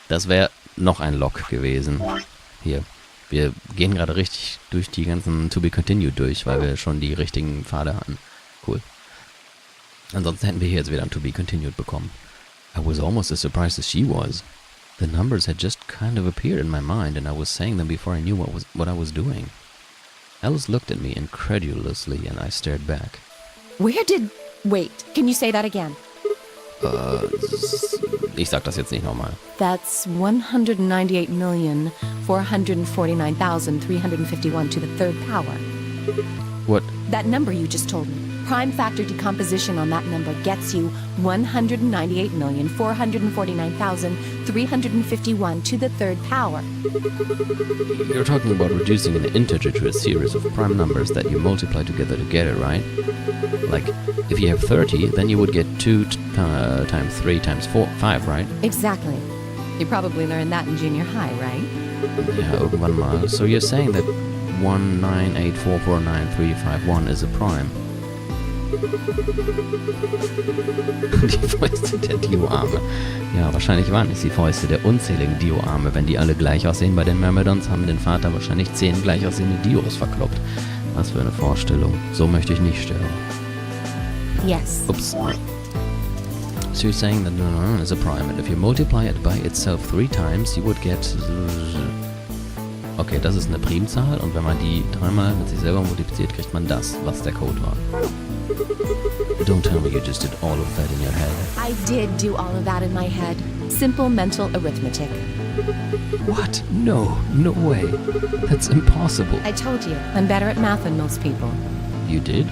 Das wäre noch ein Log gewesen. Hier. Wir gehen gerade richtig durch die ganzen To Be Continued durch, weil wir schon die richtigen Pfade hatten. Cool. Ansonsten hätten wir hier jetzt wieder ein To Be Continued bekommen. I was almost as surprised as she was. The numbers had just kind of appeared in my mind, and I was saying them before I knew what I was doing. Alice looked at me incredulously, and I stared back. Wait, can you say that again? Ich sag das jetzt nicht nochmal. That's 198,449,351 to the third power. What? That number you just told me. Prime factor decomposition on that number gets you 198,449,351 to the third power. You're talking about reducing an integer to a series of prime numbers that you multiply together to get it, right? Like, if you have 30, then you would get 2 times 3 times 4, 5, right? Exactly. You probably learned that in junior high, right? Ja, irgendwann mal. So you're saying that 198449351 is a prime. Die Fäuste der Dio-Arme. Ja, wahrscheinlich waren es die Fäuste der unzähligen Dio-Arme. Wenn die alle gleich aussehen bei den Myrmidons, haben den Vater wahrscheinlich 10 gleich aussehende Dios verkloppt. Was für eine Vorstellung. So möchte ich nicht sterben. Yes. Ups. So you're saying that is a prime, and if you multiply it by itself 3 times, you would get... Okay, das ist eine Primzahl, und wenn man die 3-mal mit sich selber multipliziert, kriegt man das, was der Code war. Don't tell me you just did all of that in your head. I did do all of that in my head. Simple mental arithmetic. What? No way. That's impossible. I told you, I'm better at math than most people. You did?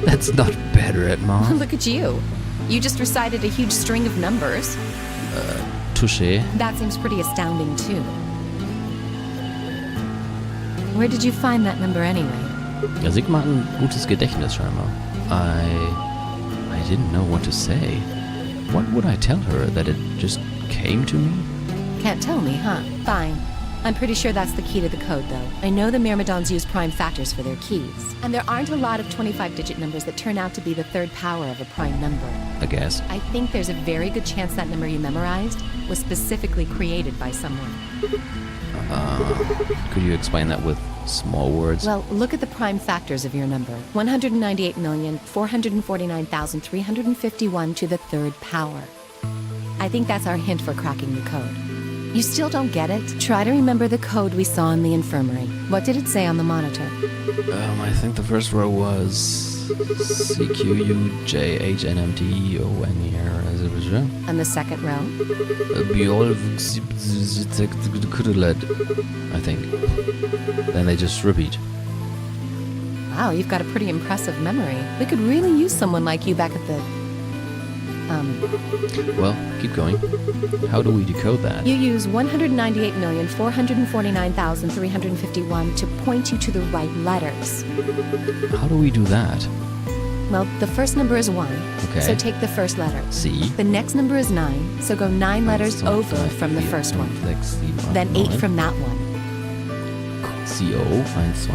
That's not better at math. Look at you. You just recited a huge string of numbers. Touché. That seems pretty astounding, too. Where did you find that number anyway? Ja, Sigma hat ein gutes Gedächtnis scheinbar. I didn't know what to say. What would I tell her? That it just came to me? Can't tell me, huh? Fine. I'm pretty sure that's the key to the code, though. I know the Myrmidons use prime factors for their keys. And there aren't a lot of 25-digit numbers that turn out to be the third power of a prime number. I guess. I think there's a very good chance that number you memorized was specifically created by someone. Could you explain that with small words? Well, look at the prime factors of your number. 198,449,351 to the third power. I think that's our hint for cracking the code. You still don't get it? Try to remember the code we saw in the infirmary. What did it say on the monitor? I think the first row was CQUJHNMTEONER. And the second row? I think. Then they just repeat. Wow, you've got a pretty impressive memory. We could really use someone like you back at the... Well, keep going. How do we decode that? You use 198,449,351 to point you to the right letters. How do we do that? Well, the first number is 1, Okay. so take the first letter. C. The next number is 9, so go 9 letters over from the first one. Then 8 from that one. CO, 1, 2, 3, 4, 5, 6,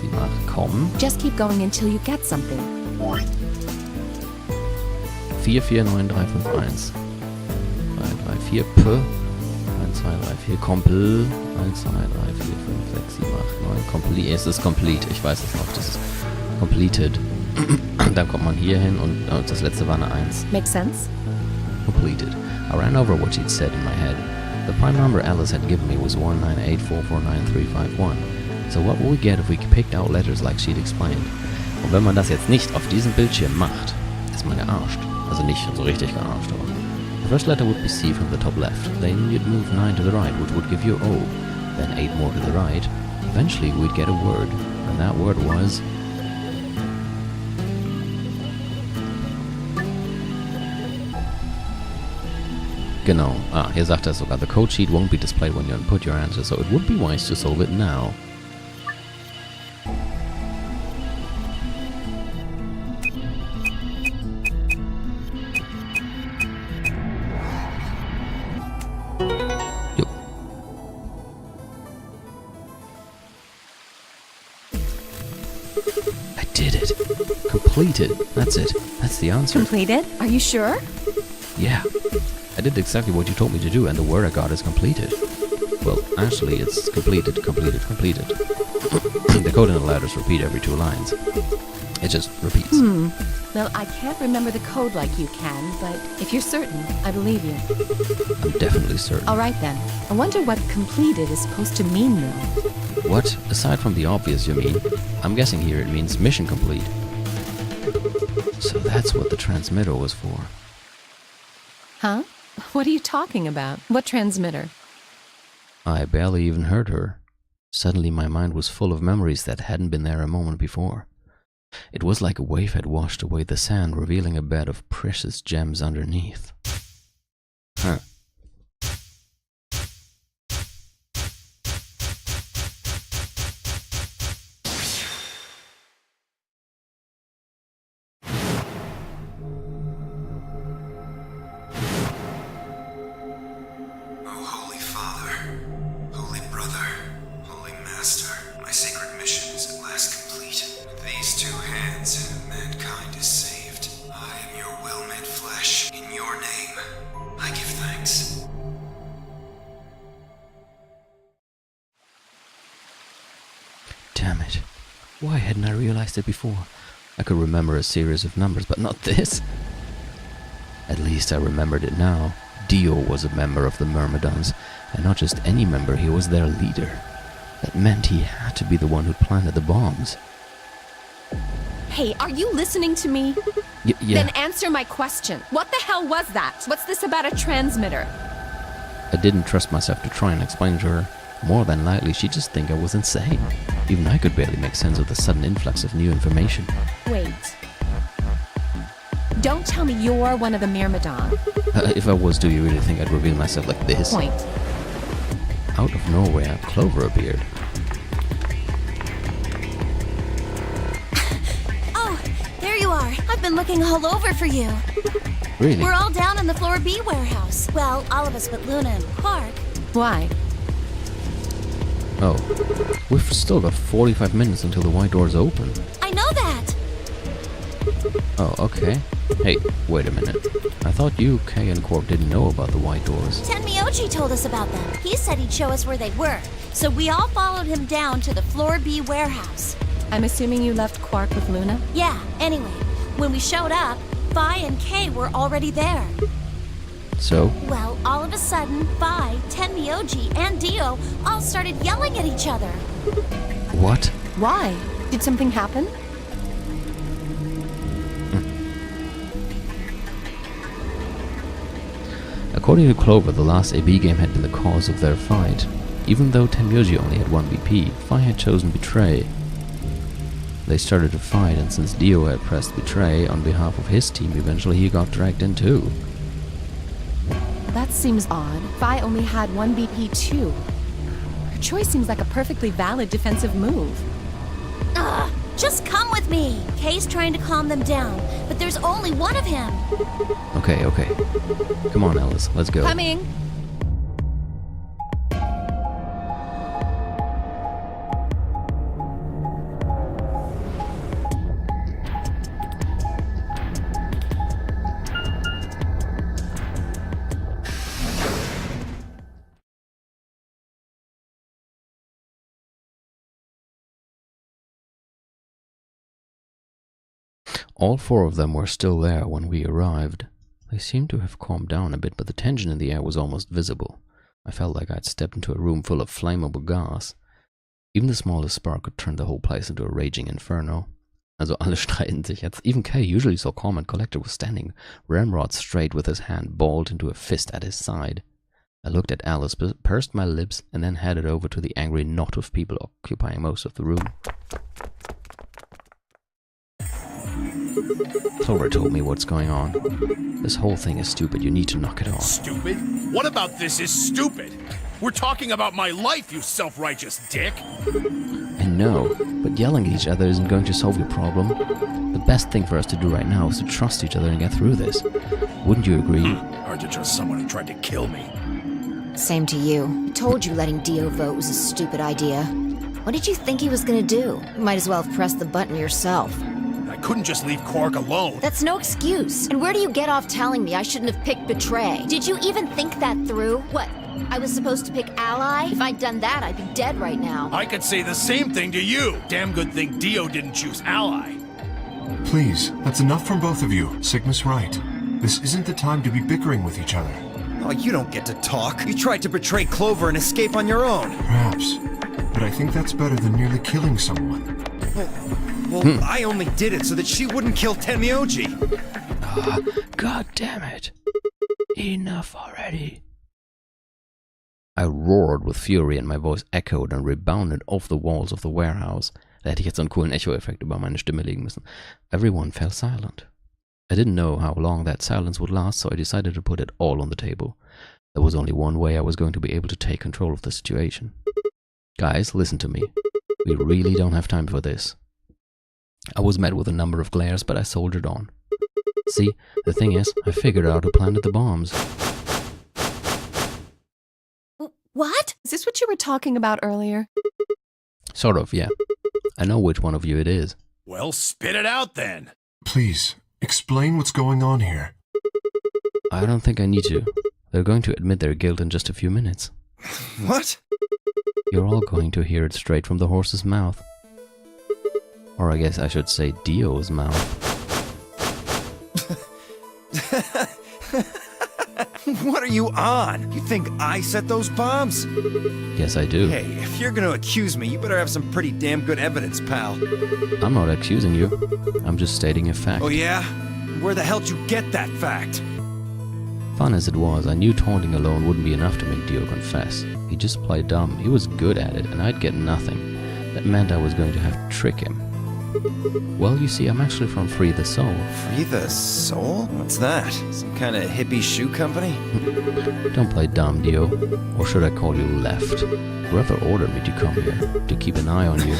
7, 8, komm. Just keep going until you get something. 4, 4, 9, 3, 5, 1. 3, 3, 4, P. 1, 2, 3, 4, Kompl. 1, 2, 3, 4, 5, 6, 7, 8, 9. Complete. Es ist complete. Ich weiß es noch. Das ist completed. Dann kommt man hier hin und das letzte war eine 1. Makes sense? Completed. I ran over what she'd said in my head. The prime number Alice had given me was 198449351. So what would we get if we picked out letters like she'd explained? Und wenn man das jetzt nicht auf diesem Bildschirm macht, ist man gearscht. Also nicht so richtig gearscht, aber... The first letter would be C from the top left. Then you'd move 9 to the right, which would give you O. Then 8 more to the right. Eventually we'd get a word. And that word was... Genau. Hier sagt er sogar, the code sheet won't be displayed when you input your answer, so it would be wise to solve it now. Jupp. I did it. Completed. That's it. That's the answer. Completed? Are you sure? Yeah. I did exactly what you told me to do, and the word I got is completed. Well, actually, it's completed. The code and the letters repeat every 2 lines. It just repeats. Well, I can't remember the code like you can, but if you're certain, I believe you. I'm definitely certain. All right then. I wonder what completed is supposed to mean though. What? Aside from the obvious, you mean? I'm guessing here it means mission complete. So that's what the transmitter was for. Huh? What are you talking about? What transmitter? I barely even heard her. Suddenly my mind was full of memories that hadn't been there a moment before. It was like a wave had washed away the sand, revealing a bed of precious gems underneath. Huh. Oh, Holy Father, Holy Brother, Holy Master, my sacred mission is at last complete. With these 2 hands, mankind is saved. I am your well-made flesh. In your name, I give thanks. Damn it. Why hadn't I realized it before? I could remember a series of numbers, but not this. At least I remembered it now. Dio was a member of the Myrmidons, and not just any member, he was their leader. That meant he had to be the one who planted the bombs. Hey, are you listening to me? Yeah. Then answer my question. What the hell was that? What's this about a transmitter? I didn't trust myself to try and explain it to her. More than likely, she'd just think I was insane. Even I could barely make sense of the sudden influx of new information. Wait. Don't tell me you're one of the Myrmidon. If I was, do you really think I'd reveal myself like this? Point. Out of nowhere, Clover appeared. Oh, there you are. I've been looking all over for you. Really? We're all down in the floor B warehouse. Well, all of us but Luna and Quark. Why? Oh. We've still got 45 minutes until the white doors open. I know that. Oh, okay. Hey, wait a minute. I thought you, Kay, and Quark didn't know about the white doors. Tenmyoji told us about them. He said he'd show us where they were. So we all followed him down to the floor B warehouse. I'm assuming you left Quark with Luna? Yeah, anyway, when we showed up, Phi and Kay were already there. So? Well, all of a sudden, Phi, Tenmyoji, and Dio all started yelling at each other. What? Why? Did something happen? According to Clover, the last AB game had been the cause of their fight. Even though Tenmyoji only had 1 BP, Phi had chosen Betray. They started to fight, and since Dio had pressed Betray on behalf of his team, eventually he got dragged in too. That seems odd. Phi only had 1 BP too. Her choice seems like a perfectly valid defensive move. Ugh, just come with me. Kay's trying to calm them down, but there's only one of him. Okay. Come on, Alice, let's go. Coming! All 4 of them were still there when we arrived. They seemed to have calmed down a bit, but the tension in the air was almost visible. I felt like I'd stepped into a room full of flammable gas. Even the smallest spark could turn the whole place into a raging inferno. Also alle streiten sich jetzt. Even Kay, usually so calm and collected, was standing ramrod straight with his hand balled into a fist at his side. I looked at Alice, pursed my lips, and then headed over to the angry knot of people occupying most of the room. Clover told me what's going on. This whole thing is stupid. You need to knock it off. Stupid? What about this is stupid? We're talking about my life, you self-righteous dick! I know, but yelling at each other isn't going to solve your problem. The best thing for us to do right now is to trust each other and get through this. Wouldn't you agree? Hard to trust someone who tried to kill me. Same to you. I told you letting Dio vote was a stupid idea. What did you think he was gonna do? You might as well have pressed the button yourself. I couldn't just leave Quark alone. That's no excuse. And where do you get off telling me I shouldn't have picked betray? Did you even think that through? What? I was supposed to pick ally? If I'd done that, I'd be dead right now. I could say the same thing to you. Damn good thing Dio didn't choose ally. Please, that's enough from both of you. Sigma's right. This isn't the time to be bickering with each other. Oh, you don't get to talk. You tried to betray Clover and escape on your own. Perhaps. But I think that's better than nearly killing someone. Well, I only did it so that she wouldn't kill Tenmyoji. God damn it. Enough already. I roared with fury and my voice echoed und rebounded off the walls of the warehouse. Da hätte ich jetzt so einen coolen Echo-Effekt über meine Stimme legen müssen. Everyone fell silent. I didn't know how long that silence would last, so I decided to put it all on the table. There was only one way I was going to be able to take control of the situation. Guys, listen to me. We really don't have time for this. I was met with a number of glares, but I soldiered on. See, the thing is, I figured out who planted the bombs. What? Is this what you were talking about earlier? Sort of, yeah. I know which one of you it is. Well, spit it out then. Please, explain what's going on here. I don't think I need to. They're going to admit their guilt in just a few minutes. What? You're all going to hear it straight from the horse's mouth. Or I guess I should say Dio's mouth. What are you on? You think I set those bombs? Yes, I do. Hey, if you're gonna accuse me, you better have some pretty damn good evidence, pal. I'm not accusing you. I'm just stating a fact. Oh yeah? Where the hell did you get that fact? Fun as it was, I knew taunting alone wouldn't be enough to make Dio confess. He just played dumb. He was good at it, and I'd get nothing. That meant I was going to have to trick him. Well, you see, I'm actually from Free the Soul. Free the Soul? What's that? Some kind of hippie shoe company? Don't play dumb, Dio. Or should I call you Left? Brother ordered me to come here, to keep an eye on you.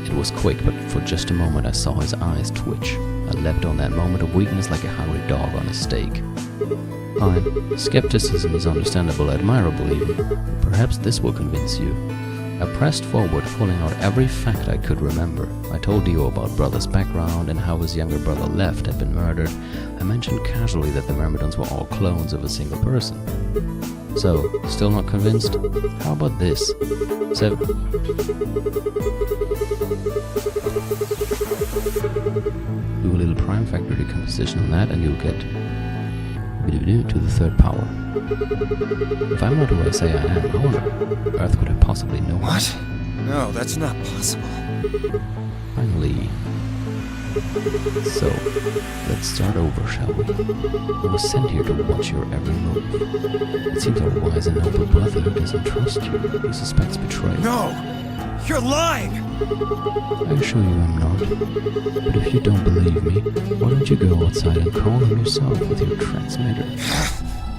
It was quick, but for just a moment I saw his eyes twitch. I leapt on that moment of weakness like a hungry dog on a steak. Fine. Skepticism is understandable, admirable even. Perhaps this will convince you. I pressed forward, pulling out every fact I could remember. I told Dio about Brother's background and how his younger brother Left had been murdered. I mentioned casually that the Myrmidons were all clones of a single person. So, still not convinced? How about this? Do a little prime factor decomposition on that and you'll get to the third power. If I'm not who I say I am, how on earth could I possibly know? What? No, that's not possible. Finally. So, let's start over, shall we? I was sent here to watch your every move. It seems our wise and noble brother doesn't trust you. He suspects betrayal. No! You're lying! I assure you I'm not. But if you don't believe me, why don't you go outside and call him yourself with your transmitter?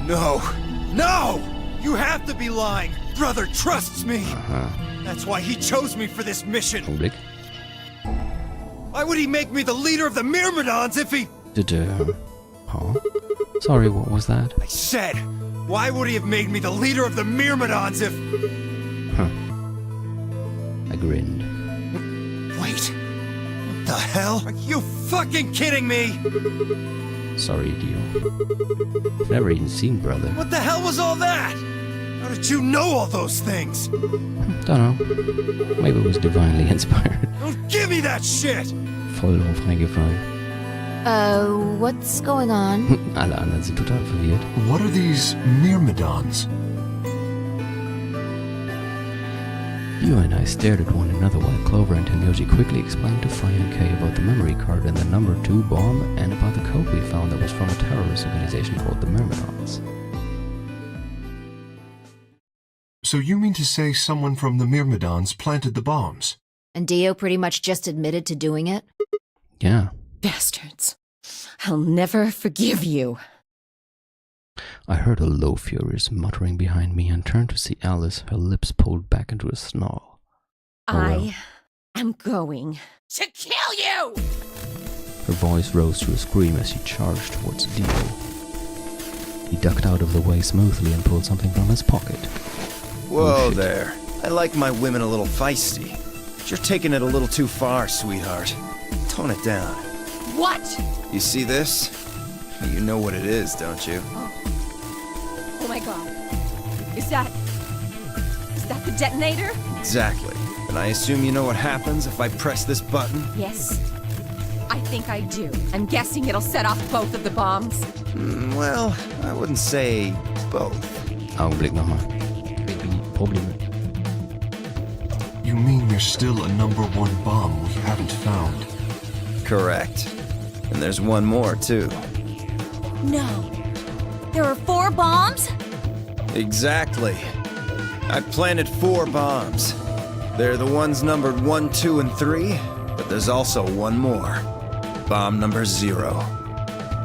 No! No! You have to be lying! Brother trusts me! That's why he chose me for this mission! Augenblick. Why would he make me the leader of the Myrmidons if he... Huh? Sorry, what was that? I said, why would he have made me the leader of the Myrmidons if... Huh. I grinned. Wait. What the hell? Are you fucking kidding me? Sorry, Dio. I've never even seen Brother. What the hell was all that? How did you know all those things? Don't know. Maybe it was divinely inspired. Don't give me that shit! Voll drauf reingefallen. What's going on? Alle anderen sind total verwirrt. What are these Myrmidons? Dio and I stared at one another while Clover and Tenmyoji quickly explained to Fry and Kay about the memory card and the number 2 bomb and about the code we found that was from a terrorist organization called the Myrmidons. So you mean to say someone from the Myrmidons planted the bombs? And Dio pretty much just admitted to doing it? Yeah. Bastards. I'll never forgive you. I heard a low, furious muttering behind me and turned to see Alice, her lips pulled back into a snarl. I am going To kill you! Her voice rose to a scream as she charged towards Dio. He ducked out of the way smoothly and pulled something from his pocket. Whoa there. I like my women a little feisty. But you're taking it a little too far, sweetheart. tone it down. What? You see this? You know what it is, don't you? Oh my god. Is that the detonator? Exactly. And I assume you know what happens if I press this button? Yes. I think I do. I'm guessing it'll set off both of the bombs. Well, I wouldn't say both. Augenblick nochmal. Probleme. You mean there's still a number 1 bomb we haven't found? Correct. And there's one more, too. No. There are 4 bombs? Exactly. I planted 4 bombs. They're the ones numbered 1, 2, and 3, but there's also one more. Bomb number 0.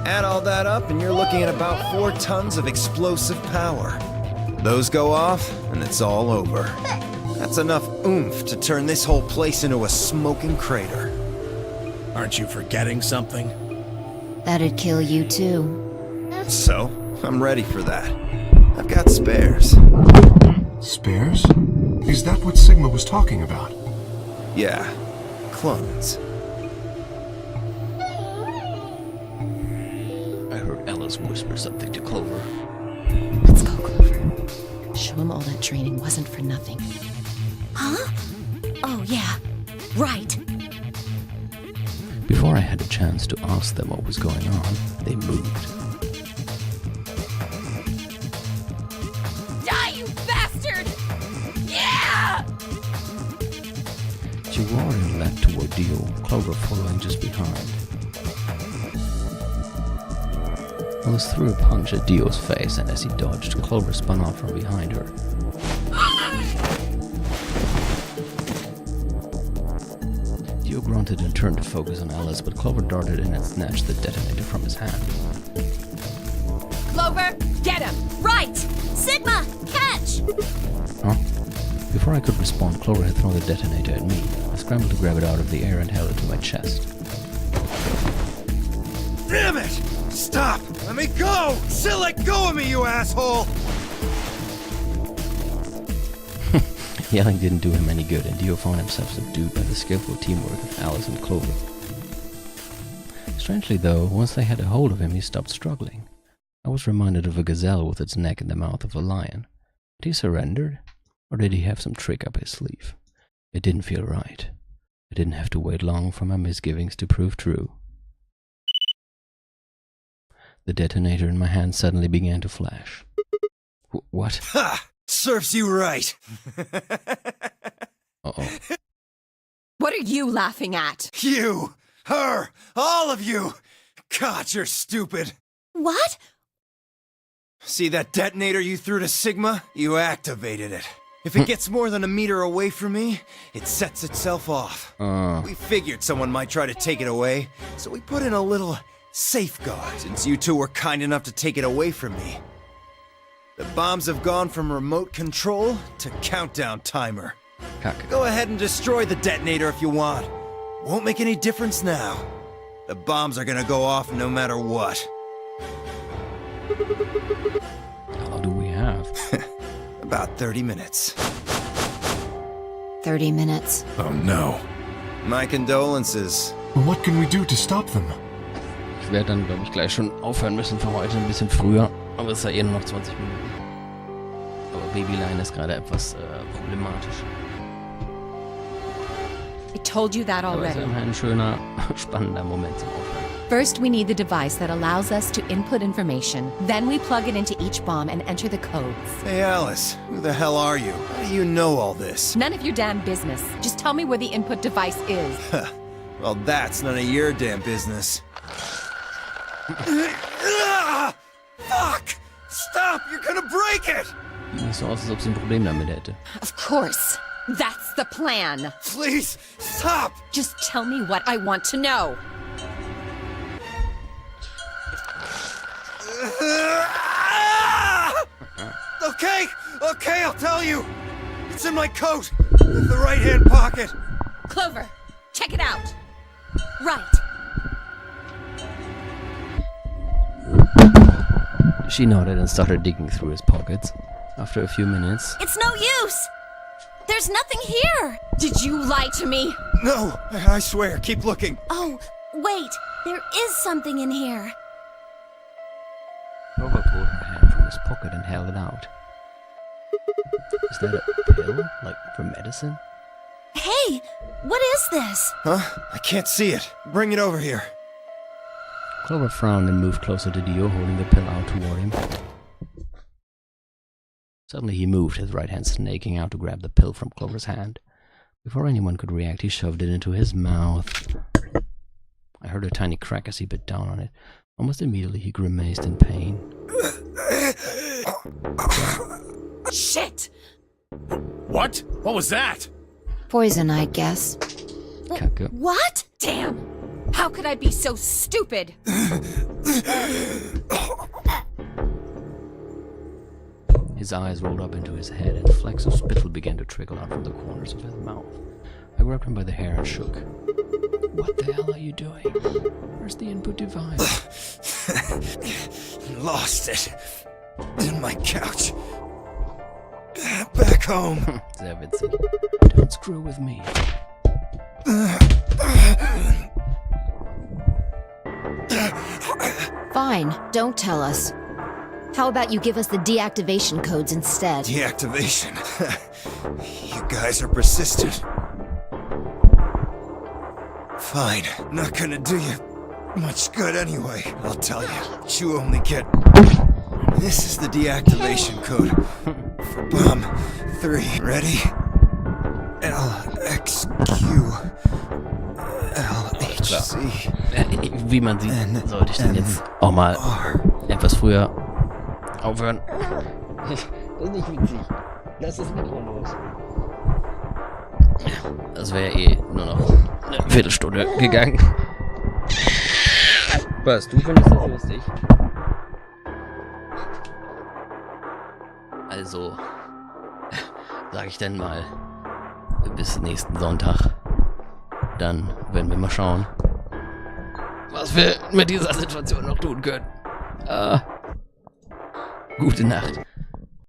Add all that up and you're looking at about 4 tons of explosive power. Those go off and it's all over. That's enough oomph to turn this whole place into a smoking crater. Aren't you forgetting something? That'd kill you too. So, I'm ready for that. I've got spares. Spares? Is that what Sigma was talking about? Yeah, clones. I heard Alice whisper something to Clover. Let's go, Clover. Show him all that training wasn't for nothing. Huh? Oh, yeah. Right. Before I had a chance to ask them what was going on, they moved. Die, you bastard! Yeah! She roared and leapt toward Dio, Clover following just behind. Alice threw a punch at Dio's face, and as he dodged, Clover spun out from behind her. Dio grunted and turned to focus on Alice, but Clover darted in and snatched the detonator from his hand. Clover, get him! Right! Sigma, catch! Huh? Before I could respond, Clover had thrown the detonator at me. I scrambled to grab it out of the air and held it to my chest. Damn it! Stop! Let me go! Still let go of me, you asshole! Yelling didn't do him any good, and Dio found himself subdued by the skillful teamwork of Alice and Clover. Strangely though, once they had a hold of him, he stopped struggling. I was reminded of a gazelle with its neck in the mouth of a lion. Had he surrendered? Or did he have some trick up his sleeve? It didn't feel right. I didn't have to wait long for my misgivings to prove true. The detonator in my hand suddenly began to flash. What? Ha! Serves you right! Uh-oh. What are you laughing at? You! Her! All of you! God, you're stupid! What? See that detonator you threw to Sigma? You activated it. If it gets more than a meter away from me, it sets itself off. We figured someone might try to take it away, so we put in a little safeguard since you two were kind enough to take it away from me. The bombs have gone from remote control to countdown timer. Kacke. Go ahead and destroy the detonator if you want. Won't make any difference now. The bombs are gonna go off no matter what. How long do we have? About 30 minutes. 30 minutes. Oh no. My condolences. What can we do to stop them? Ich werde dann, glaube ich, gleich schon aufhören müssen für heute, ein bisschen früher. Aber es ist ja eh nur noch 20 Minuten. Aber Babyline ist gerade etwas problematisch. I told you that Aber es ist already. immerhin ein schöner, spannender Moment zum Aufhören. First, we need the device that allows us to input information. Then we plug it into each bomb and enter the codes. Hey Alice, who the hell are you? How do you know all this? None of your damn business. Just tell me where the input device is. Well, that's none of your damn business. Fuck! Stop! You're gonna break it! Nicht so aus, als ob sie ein Problem damit hätte. Of course. That's the plan. Please, stop! Just tell me what I want to know. Okay, I'll tell you. It's in my coat, in the right-hand pocket. Clover, check it out. Right. She nodded and started digging through his pockets. After a few minutes, It's no use! There's nothing here! Did you lie to me? No, I swear, keep looking. Oh, wait, there is something in here. Clover pulled her hand from his pocket and held it out. Is that a pill? Like, for medicine? Hey, what is this? Huh? I can't see it. Bring it over here. Clover frowned and moved closer to Dio, holding the pill out toward him. Suddenly he moved, his right hand snaking out to grab the pill from Clover's hand. Before anyone could react, he shoved it into his mouth. I heard a tiny crack as he bit down on it. Almost immediately he grimaced in pain. Shit! What? What was that? Poison, I guess. Kacke. What? Damn! How could I be so stupid? His eyes rolled up into his head, and flecks of spittle began to trickle out from the corners of his mouth. I grabbed him by the hair and shook. What the hell are you doing? Where's the input device? Lost it. In my couch. Back home. Sehr witzig. Don't screw with me. Fine, don't tell us. How about you give us the deactivation codes instead? Deactivation. You guys are persistent. Fine. Not gonna do you much good anyway. I'll tell you. You only get... This is the deactivation code for bomb 3. Ready? LXQ LHC. Wie man sieht, sollte ich denn jetzt auch mal etwas früher aufhören. Das ist nicht witzig. Lass das Mikro los. Das wäre eh nur noch eine Viertelstunde gegangen. Was, du findest das lustig? Also, sag ich denn mal, bis nächsten Sonntag. Dann werden wir mal schauen, was wir mit dieser Situation noch tun können. Gute Nacht.